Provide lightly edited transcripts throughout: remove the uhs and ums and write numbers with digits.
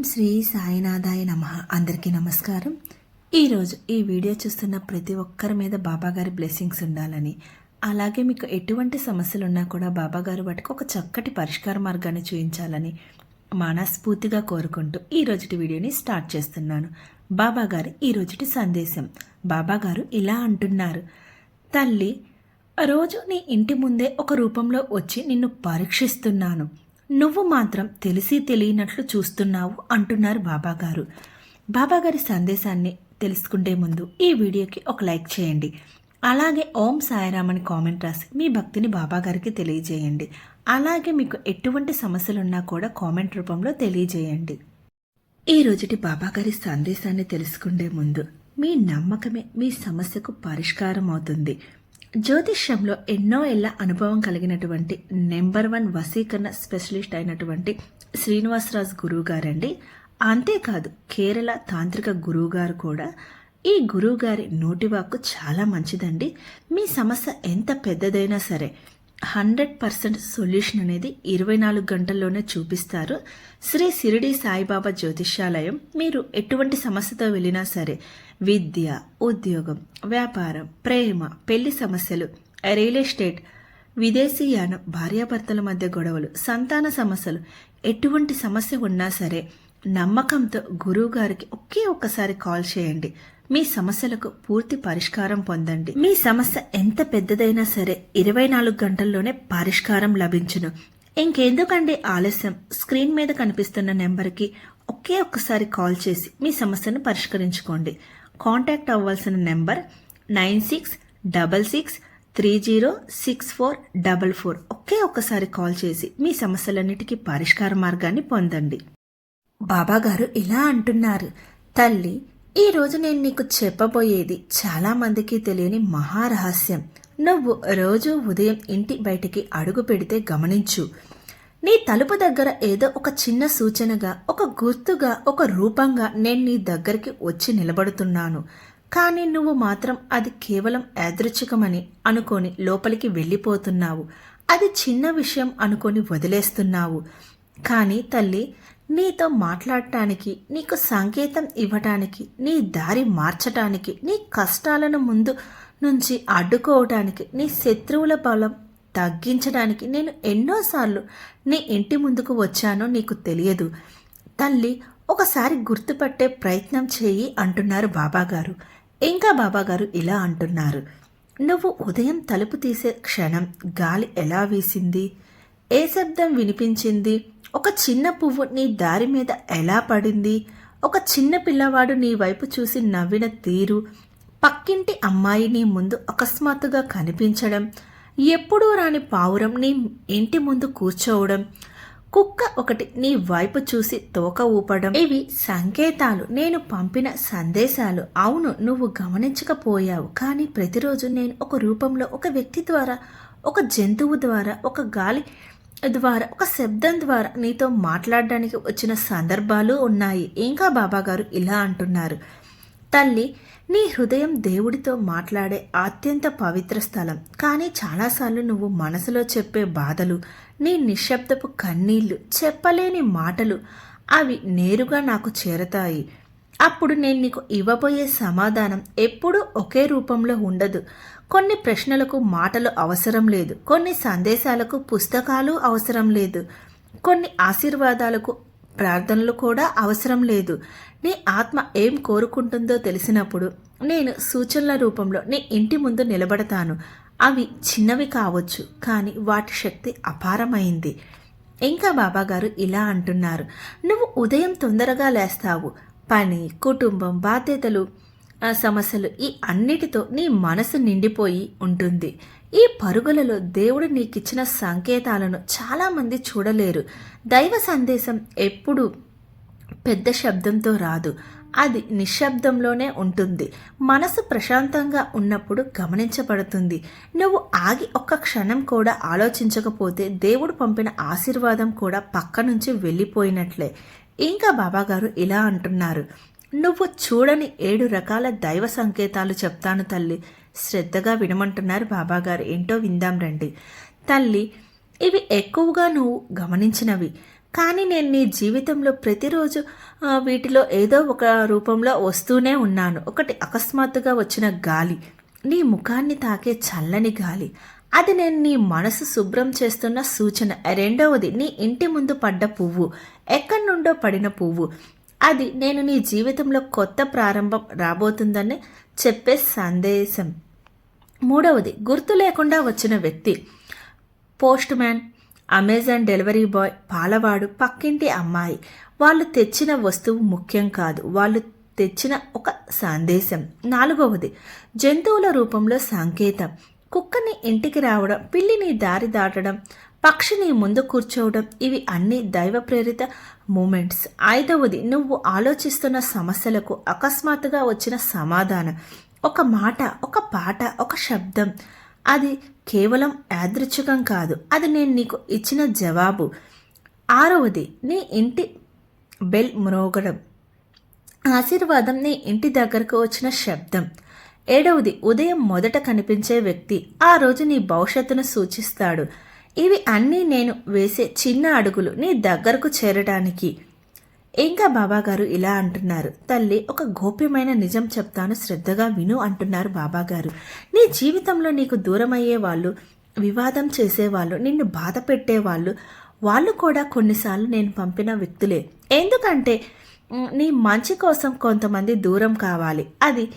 శ్రీ సాయినాథాయ నమః. అందరికీ నమస్కారం. ఈరోజు ఈ వీడియో చూస్తున్న ప్రతి ఒక్కరి మీద బాబాగారి బ్లెస్సింగ్స్ ఉండాలని, అలాగే మీకు ఎటువంటి సమస్యలు ఉన్నా కూడా బాబాగారు వాటికి ఒక చక్కటి పరిష్కార మార్గాన్ని చూపించాలని మనస్ఫూర్తిగా కోరుకుంటూ ఈ రోజుటి వీడియోని స్టార్ట్ చేస్తున్నాను. బాబాగారి ఈ రోజుటి సందేశం. బాబాగారు ఇలా అంటున్నారు: తల్లి, రోజు నీ ఇంటి ముందే ఒక రూపంలో వచ్చి నిన్ను పరీక్షిస్తున్నాను. నువ్వు మాత్రం తెలిసి తెలియనట్లు చూస్తున్నావు అంటున్నారు బాబాగారు. బాబాగారి సందేశాన్ని తెలుసుకుంటే ముందు ఈ వీడియోకి ఒక లైక్ చేయండి. అలాగే ఓం సాయిరామ్ అని కామెంట్ రాసి మీ భక్తిని బాబాగారికి తెలియజేయండి. అలాగే మీకు ఎటువంటి సమస్యలున్నా కూడా కామెంట్ రూపంలో తెలియజేయండి. ఈ రోజుటి బాబాగారి సందేశాన్ని తెలుసుకుంటే ముందు మీ నమ్మకమే మీ సమస్యకు పరిష్కారం అవుతుంది. జ్యోతిష్యంలో ఎన్నో ఏళ్ల అనుభవం కలిగినటువంటి నెంబర్ 1 వశీకరణ స్పెషలిస్ట్ అయినటువంటి శ్రీనివాసరాజు గురువు గారండి. అంతేకాదు కేరళ తాంత్రిక గురువు గారు కూడా. ఈ గురువు గారి నోటివాక్కు చాలా మంచిదండి. మీ సమస్య ఎంత పెద్దదైనా సరే 100% సొల్యూషన్ అనేది 24 గంటల్లోనే చూపిస్తారు. శ్రీ షిరిడి సాయిబాబా జ్యోతిష్యాలయం. మీరు ఎటువంటి సమస్యతో వెళ్ళినా సరే, విద్య, ఉద్యోగం, వ్యాపారం, ప్రేమ, పెళ్లి సమస్యలు, రియల్ ఎస్టేట్, విదేశీయానం, భార్యాభర్తల మధ్య గొడవలు, సంతాన సమస్యలు, ఎటువంటి సమస్య ఉన్నా సరే నమ్మకంతో గురువు గారికి ఒక్కసారి కాల్ చేయండి. మీ సమస్యలకు పూర్తి పరిష్కారం పొందండి. మీ సమస్య ఎంత పెద్దదైనా సరే 24 గంటల్లోనే పరిష్కారం లభించును. ఇంకెందుకండి ఆలస్యం? స్క్రీన్ మీద కనిపిస్తున్న నెంబర్కి ఒక్కసారి కాల్ చేసి మీ సమస్యను పరిష్కరించుకోండి. కాంటాక్ట్ అవ్వాల్సిన నెంబర్ 9666306444. ఒక్కసారి కాల్ చేసి మీ సమస్యలన్నిటికీ పరిష్కార మార్గాన్ని పొందండి. బాబాగారు ఇలా అంటున్నారు: తల్లి, ఈరోజు నేను నీకు చెప్పబోయేది చాలా మందికి తెలియని మహారహస్యం. నువ్వు రోజు ఉదయం ఇంటి బయటికి అడుగు పెడితే గమనించు. నీ తలుపు దగ్గర ఏదో ఒక చిన్న సూచనగా, ఒక గుర్తుగా, ఒక రూపంగా నేను నీ దగ్గరికి వచ్చి నిలబడుతున్నాను. కానీ నువ్వు మాత్రం అది కేవలం యాదృచ్ఛికమని అనుకొని లోపలికి వెళ్ళిపోతున్నావు. అది చిన్న విషయం అనుకొని వదిలేస్తున్నావు. కానీ తల్లి, నీతో మాట్లాడటానికి, నీకు సంకేతం ఇవ్వటానికి, నీ దారి మార్చటానికి, నీ కష్టాలను ముందు నుంచి అడ్డుకోవటానికి, నీ శత్రువుల బలం తగ్గించడానికి నేను ఎన్నోసార్లు నీ ఇంటి ముందుకు వచ్చానో నీకు తెలియదు. తల్లి, ఒకసారి గుర్తుపట్టే ప్రయత్నం చేయి అంటున్నారు బాబాగారు. ఇంకా బాబాగారు ఇలా అంటున్నారు: నువ్వు ఉదయం తలుపు తీసే క్షణం గాలి ఎలా వీసింది? ఏ శబ్దం వినిపించింది? ఒక చిన్న పువ్వు నీ దారి మీద ఎలా పడింది? ఒక చిన్న పిల్లవాడు నీ వైపు చూసి నవ్విన తీరు, పక్కింటి అమ్మాయి నీ ముందు అకస్మాత్తుగా కనిపించడం, ఎప్పుడూ రాని పావురం నీ ఇంటి ముందు కూర్చోవడం, కుక్క ఒకటి నీ వైపు చూసి తోక ఊపడం, ఇవి సంకేతాలు, నేను పంపిన సందేశాలు. అవును, నువ్వు గమనించకపోయావు. కానీ ప్రతిరోజు నేను ఒక రూపంలో, ఒక వ్యక్తి ద్వారా, ఒక జంతువు ద్వారా, ఒక గాలి ద్వారా, ఒక శబ్దం ద్వారా నీతో మాట్లాడడానికి వచ్చిన సందర్భాలు ఉన్నాయి. ఇంకా బాబాగారు ఇలా అంటున్నారు: తల్లి, నీ హృదయం దేవుడితో మాట్లాడే అత్యంత పవిత్ర స్థలం. కానీ చాలాసార్లు నువ్వు మనసులో చెప్పే బాధలు, నీ నిశ్శబ్దపు కన్నీళ్లు, చెప్పలేని మాటలు, అవి నేరుగా నాకు చేరతాయి. అప్పుడు నేను నీకు ఇవ్వబోయే సమాధానం ఎప్పుడూ ఒకే రూపంలో ఉండదు. కొన్ని ప్రశ్నలకు మాటలు అవసరం లేదు. కొన్ని సందేశాలకు పుస్తకాలు అవసరం లేదు. కొన్ని ఆశీర్వాదాలకు ప్రార్థనలు కూడా అవసరం లేదు. నీ ఆత్మ ఏం కోరుకుంటుందో తెలిసినప్పుడు నేను సూచనల రూపంలో నీ ఇంటి ముందు నిలబడతాను. అవి చిన్నవి కావచ్చు, కానీ వాటి శక్తి అపారమైంది. ఇంకా బాబాగారు ఇలా అంటున్నారు: నువ్వు ఉదయం తొందరగా లేస్తావు. పని, కుటుంబం, బాధ్యతలు, సమస్యలు, ఈ అన్నిటితో నీ మనసు నిండిపోయి ఉంటుంది. ఈ పరుగులలో దేవుడు నీకిచ్చిన సంకేతాలను చాలామంది చూడలేరు. దైవ సందేశం ఎప్పుడు పెద్ద శబ్దంతో రాదు, అది నిశ్శబ్దంలోనే ఉంటుంది. మనసు ప్రశాంతంగా ఉన్నప్పుడు గమనించబడుతుంది. నువ్వు ఆగి ఒక్క క్షణం కూడా ఆలోచించకపోతే దేవుడు పంపిన ఆశీర్వాదం కూడా పక్క నుంచి వెళ్ళిపోయినట్లే. ఇంకా బాబాగారు ఇలా అంటున్నారు: నువ్వు చూడని 7 రకాల దైవ సంకేతాలు చెప్తాను తల్లి. శ్రద్ధగా వినమంటున్నారు బాబాగారు. ఏంటో విందాం రండి. తల్లి, ఇవి ఎక్కువగా నువ్వు గమనించినవి. కానీ నేను నీ జీవితంలో ప్రతిరోజు వీటిలో ఏదో ఒక రూపంలో వస్తూనే ఉన్నాను. ఒకటి అకస్మాత్తుగా వచ్చిన గాలి, నీ ముఖాన్ని తాకే చల్లని గాలి, అది నేను నీ మనసు శుభ్రం చేస్తున్న సూచన. రెండవది నీ ఇంటి ముందు పడ్డ పువ్వు, ఎక్కడి నుండో పడిన పువ్వు, అది నేను నీ జీవితంలో కొత్త ప్రారంభం రాబోతుందని చెప్పే సందేశం. మూడవది గుర్తు లేకుండా వచ్చిన వ్యక్తి, postman, Amazon delivery boy, పాలవాడు, పక్కింటి అమ్మాయి. వాళ్ళు తెచ్చిన వస్తువు ముఖ్యం కాదు, వాళ్ళు తెచ్చిన ఒక సందేశం. నాలుగవది జంతువుల రూపంలో సంకేతం, కుక్కని ఇంటికి రావడం, పిల్లిని దారి దాటడం, పక్షిని ముందు కూర్చోవడం, ఇవి అన్ని దైవ ప్రేరిత మూమెంట్స్. ఐదవది నువ్వు ఆలోచిస్తున్న సమస్యలకు అకస్మాత్తుగా వచ్చిన సమాధానం, ఒక మాట, ఒక పాట, ఒక శబ్దం. అది కేవలం యాదృచ్ఛికం కాదు, అది నేను నీకు ఇచ్చిన జవాబు. ఆరవది నీ ఇంటి బెల్ మ్రోగడం, ఆశీర్వాదం, నీ ఇంటి దగ్గరకు వచ్చిన శబ్దం. ఏడవది ఉదయం మొదట కనిపించే వ్యక్తి, ఆ రోజు నీ భవిష్యత్తును సూచిస్తాడు. ఇవి అన్నీ నేను వేసే చిన్న అడుగులు నీ దగ్గరకు చేరడానికి. ఇంకా బాబాగారు ఇలా అంటున్నారు, తల్లి ఒక గోప్యమైన నిజం చెప్తాను, శ్రద్ధగా విను అంటున్నారు బాబాగారు. నీ జీవితంలో నీకు దూరమయ్యే వాళ్ళు, వివాదం చేసేవాళ్ళు, నిన్ను బాధ పెట్టేవాళ్ళు, వాళ్ళు కూడా కొన్నిసార్లు నేను పంపిన వ్యక్తులే. ఎందుకంటే నీ మంచి కోసం కొంతమంది దూరం కావాలి, అది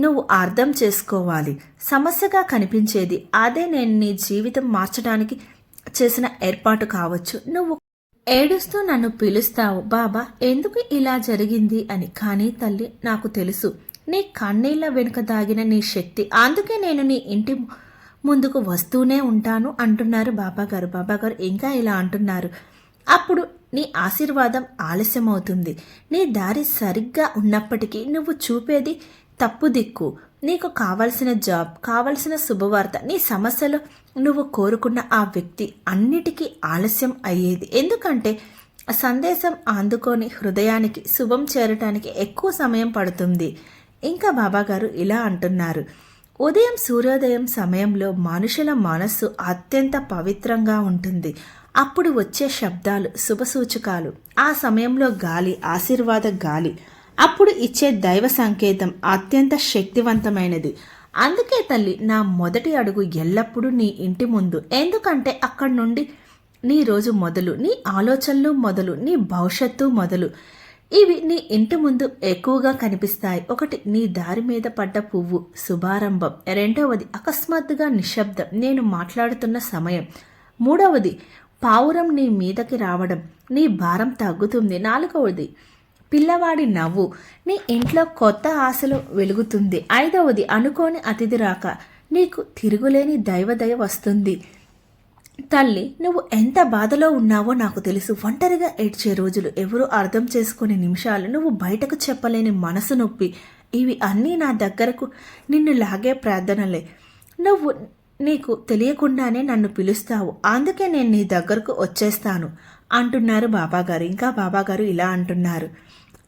నువ్వు అర్థం చేసుకోవాలి. సమస్యగా కనిపించేది అదే నేను నీ జీవితం మార్చడానికి చేసిన ఏర్పాటు కావచ్చు. నువ్వు ఏడుస్తూ నన్ను పిలుస్తావు, బాబా ఎందుకు ఇలా జరిగింది అని. కానీ తల్లి నాకు తెలుసు నీ కన్నీళ్ల వెనుక దాగిన నీ శక్తి, అందుకే నేను నీ ఇంటి ముందుకు వస్తూనే ఉంటాను అంటున్నారు బాబాగారు. బాబాగారు ఇంకా ఇలా అంటున్నారు, అప్పుడు నీ ఆశీర్వాదం ఆలస్యమవుతుంది. నీ దారి సరిగ్గా ఉన్నప్పటికీ నువ్వు చూపేది తప్పు దిక్కు. నీకు కావలసిన జాబ్, కావలసిన శుభవార్త, నీ సమస్యలు, నువ్వు కోరుకున్న ఆ వ్యక్తి అన్నిటికీ ఆలస్యం అయ్యేది. ఎందుకంటే సందేశం అందుకొని హృదయానికి శుభం చేరటానికి ఎక్కువ సమయం పడుతుంది. ఇంకా బాబాగారు ఇలా అంటున్నారు, ఉదయం సూర్యోదయం సమయంలో మనుషుల మనస్సు అత్యంత పవిత్రంగా ఉంటుంది. అప్పుడు వచ్చే శబ్దాలు శుభసూచకాలు. ఆ సమయంలో గాలి ఆశీర్వాద గాలి, అప్పుడు ఇచ్చే దైవ సంకేతం అత్యంత శక్తివంతమైనది. అందుకే తల్లి నా మొదటి అడుగు ఎల్లప్పుడూ నీ ఇంటి ముందు. ఎందుకంటే అక్కడి నుండి నీ రోజు మొదలు, నీ ఆలోచనలు మొదలు, నీ భవిష్యత్తు మొదలు. ఇవి నీ ఇంటి ముందు ఎక్కువగా కనిపిస్తాయి. ఒకటి నీ దారి మీద పడ్డ పువ్వు, శుభారంభం. రెండవది అకస్మాత్తుగా నిశ్శబ్దం, నేను మాట్లాడుతున్న సమయం. మూడవది పావురం నీ మీదకి రావడం, నీ భారం తగ్గుతుంది. నాలుగవది పిల్లవాడి నవ్వు, నీ ఇంట్లో కొత్త ఆశలు వెలుగుతుంది. ఐదవది అనుకోని అతిథి రాక, నీకు తిరుగులేని దైవదయ వస్తుంది. తల్లి నువ్వు ఎంత బాధలో ఉన్నావో నాకు తెలుసు. ఒంటరిగా ఏడ్చే రోజులు, ఎవరూ అర్థం చేసుకునే నిమిషాలు, నువ్వు బయటకు చెప్పలేని మనసు నొప్పి, ఇవి అన్నీ నా దగ్గరకు నిన్ను లాగే ప్రార్థనలే. నువ్వు నీకు తెలియకుండానే నన్ను పిలుస్తావు, అందుకే నేను నీ దగ్గరకు వచ్చేస్తాను అంటున్నారు బాబాగారు. ఇంకా బాబాగారు ఇలా అంటున్నారు,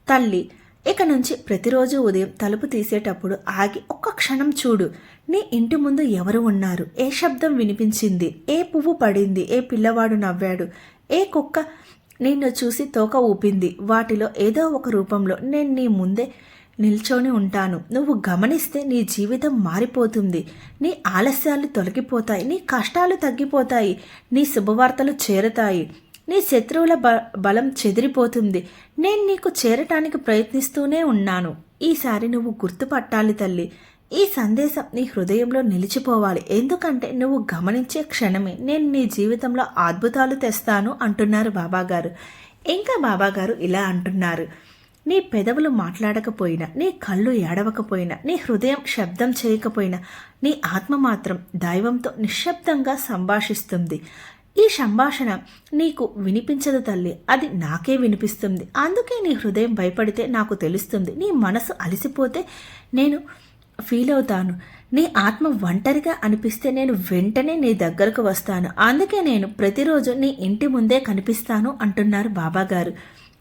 తల్లి ఇక నుంచి ప్రతిరోజు ఉదయం తలుపు తీసేటప్పుడు ఆగి ఒక్క క్షణం చూడు. నీ ఇంటి ముందు ఎవరు ఉన్నారు, ఏ శబ్దం వినిపించింది, ఏ పువ్వు పడింది, ఏ పిల్లవాడు నవ్వాడు, ఏ కుక్క నిన్ను చూసి తోక ఊపింది. వాటిలో ఏదో ఒక రూపంలో నేను నీ ముందే నిల్చొని ఉంటాను. నువ్వు గమనిస్తే నీ జీవితం మారిపోతుంది. నీ ఆలస్యాలు తొలగిపోతాయి, నీ కష్టాలు తగ్గిపోతాయి, నీ శుభవార్తలు చేరతాయి, నీ శత్రువుల బలం చెదిరిపోతుంది. నేను నీకు చేరటానికి ప్రయత్నిస్తూనే ఉన్నాను. ఈసారి నువ్వు గుర్తుపట్టాలి తల్లి. ఈ సందేశం నీ హృదయంలో నిలిచిపోవాలి. ఎందుకంటే నువ్వు గమనించే క్షణమే నేను నీ జీవితంలో అద్భుతాలు తెస్తాను అంటున్నారు బాబాగారు. ఇంకా బాబాగారు ఇలా అంటున్నారు, నీ పెదవులు మాట్లాడకపోయినా, నీ కళ్ళు ఏడవకపోయినా, నీ హృదయం శబ్దం చేయకపోయినా, నీ ఆత్మ మాత్రం దైవంతో నిశ్శబ్దంగా సంభాషిస్తుంది. ఈ సంభాషణ నీకు వినిపించదు తల్లి, అది నాకే వినిపిస్తుంది. అందుకే నీ హృదయం భయపడితే నాకు తెలుస్తుంది, నీ మనసు అలసిపోతే నేను ఫీల్ అవుతాను, నీ ఆత్మ ఒంటరిగా అనిపిస్తే నేను వెంటనే నీ దగ్గరకు వస్తాను. అందుకే నేను ప్రతిరోజు నీ ఇంటి ముందే కనిపిస్తాను అంటున్నారు బాబాగారు.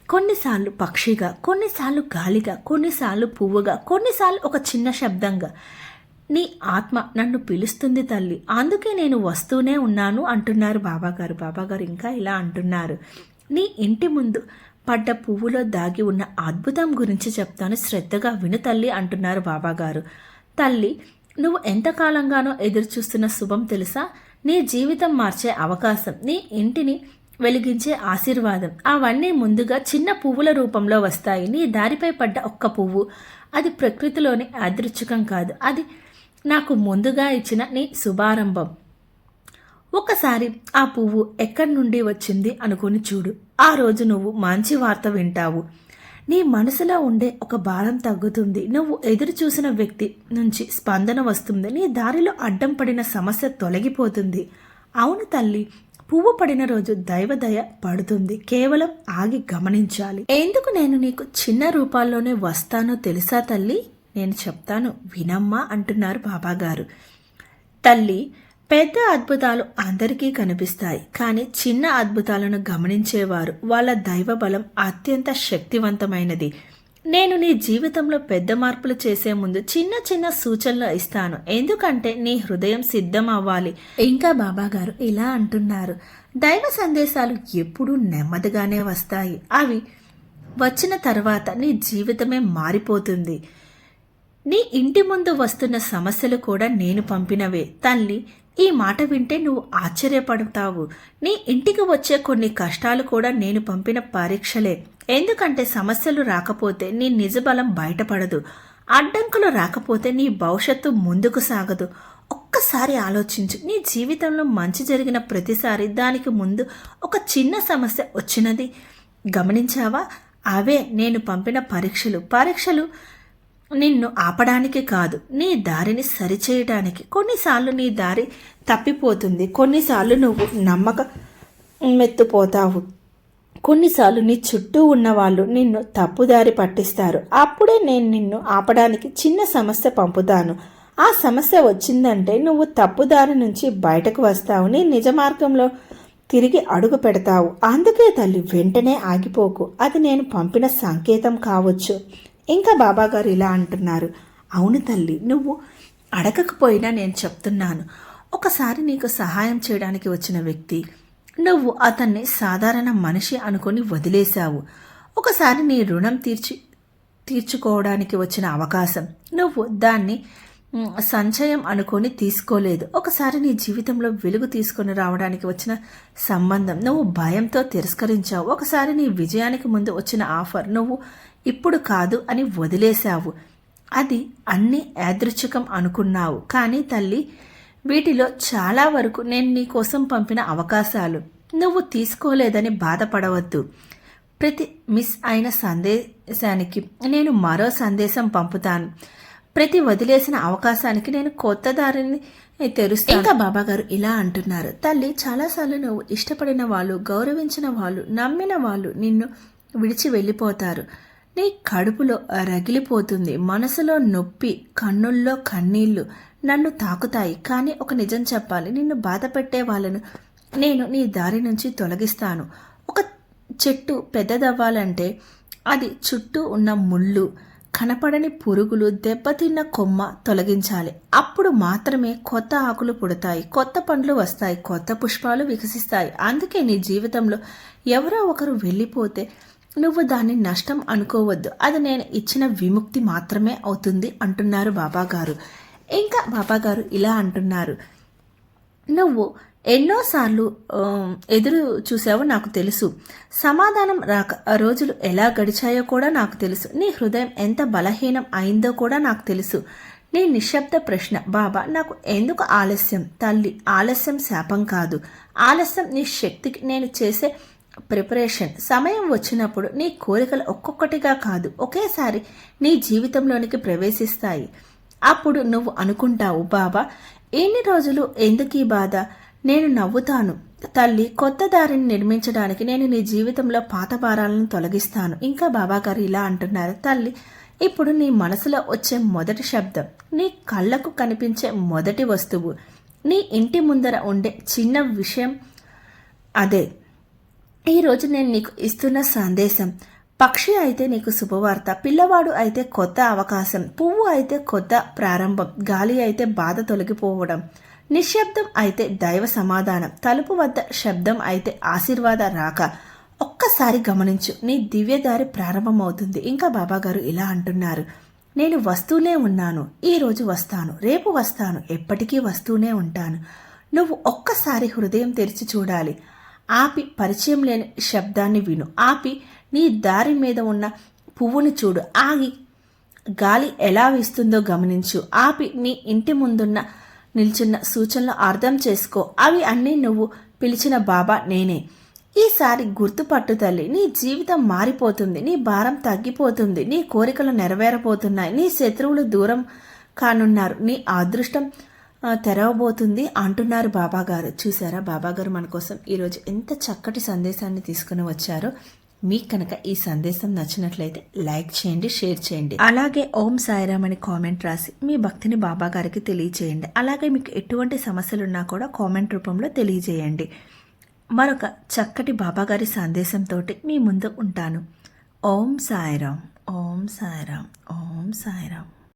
కొన్నిసార్లు పక్షిగా, కొన్నిసార్లు గాలిగా, కొన్నిసార్లు పువ్వుగా, కొన్నిసార్లు ఒక చిన్న శబ్దంగా నీ ఆత్మ నన్ను పిలుస్తుంది తల్లి, అందుకే నేను వస్తూనే ఉన్నాను అంటున్నారు బాబాగారు. బాబాగారు ఇంకా ఇలా అంటున్నారు, నీ ఇంటి ముందు పడ్డ పువ్వులో దాగి ఉన్న అద్భుతం గురించి చెప్తాను, శ్రద్ధగా విను తల్లి అంటున్నారు బాబాగారు. తల్లి, నువ్వు ఎంతకాలంగానో ఎదురుచూస్తున్న శుభం తెలుసా? నీ జీవితం మార్చే అవకాశం, నీ ఇంటిని వెలిగించే ఆశీర్వాదం, అవన్నీ ముందుగా చిన్న పువ్వుల రూపంలో వస్తాయి. నీ దారిపై పడ్డ ఒక్క పువ్వు, అది ప్రకృతిలోని యాదృచ్ఛికం కాదు, అది నాకు ముందుగా ఇచ్చిన నీ శుభారంభం. ఒకసారి ఆ పువ్వు ఎక్కడి నుండి వచ్చింది అనుకుని చూడు. ఆ రోజు నువ్వు మంచి వార్త వింటావు. నీ మనసులో ఉండే ఒక భారం తగ్గుతుంది. నువ్వు ఎదురు చూసిన వ్యక్తి నుంచి స్పందన వస్తుంది. నీ దారిలో అడ్డం పడిన సమస్య తొలగిపోతుంది. అవును తల్లి, పువ్వు పడిన రోజు దైవదయ పడుతుంది. కేవలం ఆగి గమనించాలి. ఎందుకు నేను నీకు చిన్న రూపాల్లోనే వస్తానో తెలుసా తల్లి? నేను చెప్తాను, వినమ్మా అంటున్నారు బాబాగారు. తల్లి, పెద్ద అద్భుతాలు అందరికీ కనిపిస్తాయి, కానీ చిన్న అద్భుతాలను గమనించేవారు, వాళ్ళ దైవ బలం అత్యంత శక్తివంతమైనది. నేను నీ జీవితంలో పెద్ద మార్పులు చేసే ముందు చిన్న చిన్న సూచనలు ఇస్తాను, ఎందుకంటే నీ హృదయం సిద్ధం అవ్వాలి. ఇంకా బాబాగారు ఇలా అంటున్నారు, దైవ సందేశాలు ఎప్పుడూ నెమ్మదిగానే వస్తాయి. అవి వచ్చిన తర్వాత నీ జీవితమే మారిపోతుంది. నీ ఇంటి ముందు వస్తున్న సమస్యలు కూడా నేను పంపినవే. తల్లి, ఈ మాట వింటే నువ్వు ఆశ్చర్యపడతావు. నీ ఇంటికి వచ్చే కొన్ని కష్టాలు కూడా నేను పంపిన పరీక్షలే. ఎందుకంటే సమస్యలు రాకపోతే నీ నిజబలం బయటపడదు. అడ్డంకులు రాకపోతే నీ భవిష్యత్తు ముందుకు సాగదు. ఒక్కసారి ఆలోచించు. నీ జీవితంలో మంచి జరిగిన ప్రతిసారి దానికి ముందు ఒక చిన్న సమస్య వచ్చినది గమనించావా? అవే నేను పంపిన పరీక్షలు నిన్ను ఆపడానికి కాదు, నీ దారిని సరిచేయడానికి. కొన్నిసార్లు నీ దారి తప్పిపోతుంది, కొన్నిసార్లు నువ్వు మెత్తుపోతావు, కొన్నిసార్లు నీ చుట్టూ ఉన్నవాళ్ళు నిన్ను తప్పుదారి పట్టిస్తారు. అప్పుడే నేను నిన్ను ఆపడానికి చిన్న సమస్య పంపుతాను. ఆ సమస్య వచ్చిందంటే నువ్వు తప్పుదారి నుంచి బయటకు వస్తావు, నీ నిజ మార్గంలో తిరిగి అడుగు పెడతావు. అందుకే తల్లి, వెంటనే ఆగిపోకు. అది నేను పంపిన సంకేతం కావచ్చు. ఇంకా బాబాగారు ఇలా అంటున్నారు, అవును తల్లి, నువ్వు అడగకపోయినా నేను చెప్తున్నాను. ఒకసారి నీకు సహాయం చేయడానికి వచ్చిన వ్యక్తి, నువ్వు అతన్ని సాధారణ మనిషి అనుకొని వదిలేశావు. ఒకసారి నీ రుణం తీర్చుకోవడానికి వచ్చిన అవకాశం, నువ్వు దాన్ని సంచయం అనుకొని తీసుకోలేదు. ఒకసారి నీ జీవితంలో వెలుగు తీసుకొని రావడానికి వచ్చిన సంబంధం నువ్వు భయంతో తిరస్కరించావు. ఒకసారి నీ విజయానికి ముందు వచ్చిన ఆఫర్ నువ్వు ఇప్పుడు కాదు అని వదిలేశావు. అది అన్ని యాదృచ్ఛికం అనుకున్నావు. కానీ తల్లి, వీటిలో చాలా వరకు నేను నీ కోసం పంపిన అవకాశాలు. నువ్వు తీసుకోలేదని బాధపడవద్దు. ప్రతి మిస్ అయిన సందేశానికి నేను మరో సందేశం పంపుతాను. ప్రతి వదిలేసిన అవకాశానికి నేను కొత్త దారిని తెరుస్తాను. ఇంకా బాబాగారు ఇలా అంటున్నారు, తల్లి, చాలాసార్లు నువ్వు ఇష్టపడిన వాళ్ళు, గౌరవించిన వాళ్ళు, నమ్మిన వాళ్ళు నిన్ను విడిచి వెళ్ళిపోతారు. నీ కడుపులో రగిలిపోతుంది, మనసులో నొప్పి, కన్నుల్లో కన్నీళ్లు నన్ను తాకుతాయి. కానీ ఒక నిజం చెప్పాలి, నిన్ను బాధ పెట్టే వాళ్ళను నేను నీ దారి నుంచి తొలగిస్తాను. ఒక చెట్టు పెద్దదవ్వాలంటే అది చుట్టూ ఉన్న ముళ్ళు, కనపడని పురుగులు, దెబ్బతిన్న కొమ్మ తొలగించాలి. అప్పుడు మాత్రమే కొత్త ఆకులు పుడతాయి, కొత్త పండ్లు వస్తాయి, కొత్త పుష్పాలు వికసిస్తాయి. అందుకే నీ జీవితంలో ఎవరో ఒకరు వెళ్ళిపోతే నువ్వు దాన్ని నష్టం అనుకోవద్దు. అది నేను ఇచ్చిన విముక్తి మాత్రమే అవుతుంది అంటున్నారు బాబాగారు. ఇంకా బాబాగారు ఇలా అంటున్నారు, నువ్వు ఎన్నోసార్లు ఎదురు చూసావో నాకు తెలుసు. సమాధానం రాక ఆ రోజులు ఎలా గడిచాయో కూడా నాకు తెలుసు. నీ హృదయం ఎంత బలహీనం అయిందో కూడా నాకు తెలుసు. నీ నిశ్శబ్ద ప్రశ్న, బాబా నాకు ఎందుకు ఆలస్యం? తల్లి, ఆలస్యం శాపం కాదు. ఆలస్యం నీ శక్తికి నేను చేసే ప్రిపరేషన్. సమయం వచ్చినప్పుడు నీ కోరికలు ఒక్కొక్కటిగా కాదు, ఒకేసారి నీ జీవితంలోనికి ప్రవేశిస్తాయి. అప్పుడు నువ్వు అనుకుంటావు, బాబా ఎన్ని రోజులు ఎందుకు ఈ బాధ? నేను నవ్వుతాను, తల్లి, కొత్త దారిని నిర్మించడానికి నేను నీ జీవితంలో పాత భారాలను తొలగిస్తాను. ఇంకా బాబాగారు ఇలా అంటున్నారు, తల్లి, ఇప్పుడు నీ మనసులో వచ్చే మొదటి శబ్దం, నీ కళ్ళకు కనిపించే మొదటి వస్తువు, నీ ఇంటి ముందర ఉండే చిన్న విషయం అదే ఈరోజు నేను నీకు ఇస్తున్న సందేశం. పక్షి అయితే నీకు శుభవార్త, పిల్లవాడు అయితే కొత్త అవకాశం, పువ్వు అయితే కొత్త ప్రారంభం, గాలి అయితే బాధ తొలగిపోవడం, నిశ్శబ్దం అయితే దైవ సమాధానం, తలుపు వద్ద శబ్దం అయితే ఆశీర్వాద రాక. ఒక్కసారి గమనించు, నీ దివ్యదారి ప్రారంభమవుతుంది. ఇంకా బాబాగారు ఇలా అంటున్నారు, నేను వస్తూనే ఉన్నాను, ఈరోజు వస్తాను, రేపు వస్తాను, ఎప్పటికీ వస్తూనే ఉంటాను. నువ్వు ఒక్కసారి హృదయం తెరిచి చూడాలి. ఆపి పరిచయం లేని శబ్దాన్ని విను. ఆపి నీ దారి మీద ఉన్న పువ్వుని చూడు. ఆగి గాలి ఎలా వీస్తుందో గమనించు. ఆపి నీ ఇంటి ముందున్న నిల్చున్న సూచనలు అర్థం చేసుకో. అవి అన్నీ నువ్వు పిలిచిన బాబా నేనే. ఈసారి గుర్తుపట్టు తల్లి, నీ జీవితం మారిపోతుంది, నీ భారం తగ్గిపోతుంది, నీ కోరికలు నెరవేరబోతున్నాయి, నీ శత్రువులు దూరం కానున్నారు, నీ అదృష్టం తెరవబోతుంది అంటున్నారు బాబాగారు. చూసారా బాబాగారు మన కోసం ఈరోజు ఎంత చక్కటి సందేశాన్ని తీసుకుని వచ్చారో. మీకు కనుక ఈ సందేశం నచ్చినట్లయితే లైక్ చేయండి, షేర్ చేయండి. అలాగే ఓం సాయిరామ్ అని కామెంట్ రాసి మీ భక్తిని బాబాగారికి తెలియజేయండి. అలాగే మీకు ఎటువంటి సమస్యలున్నా కూడా కామెంట్ రూపంలో తెలియజేయండి. మరొక చక్కటి బాబాగారి సందేశంతో మీ ముందు ఉంటాను. ఓం సాయిరామ్, ఓం సాయిరామ్, ఓం సాయిరామ్.